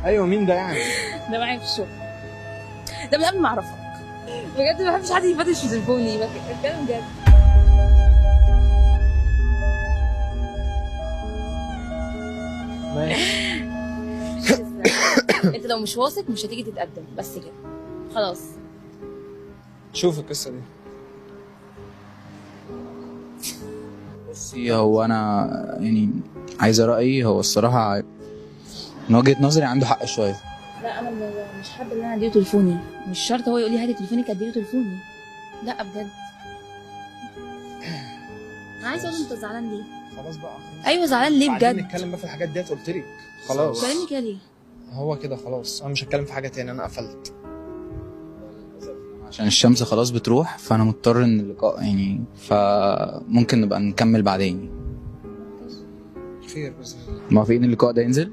ايوه مين ده يعني؟ ده معايا في الشغل، ده من قبل ما اعرفك بجد. ما بحبش حد يفتش في تليفوني، بتكلم بجد. ماشي. انت لو مش واثق مش هتيجي تتقدم، بس كده خلاص. شوف القصه دي. بصي، هو انا يعني عايزه رايي، هو الصراحه من وجهه نظري عنده حق شويه. لا انا مش حابه ان انا اديله تليفوني، مش شرط هو يقول لي هاتي تليفونك اديله تليفوني، لا بجد. انا عايزه اقول له انت زعلان ليه؟ خلاص بقى. ايوه زعلان ليه بعدين بجد؟ نتكلم بقى في الحاجات ديت، قلت لك خلاص. كلمني كده ليه؟ هو كده خلاص، انا مش هتكلم في حاجه تاني، انا قفلت. عشان الشمس خلاص بتروح، فانا مضطر ان اللقاء يعني، فممكن نبقى نكمل بعدين. خير بس. موافقين اللقاء ده ينزل؟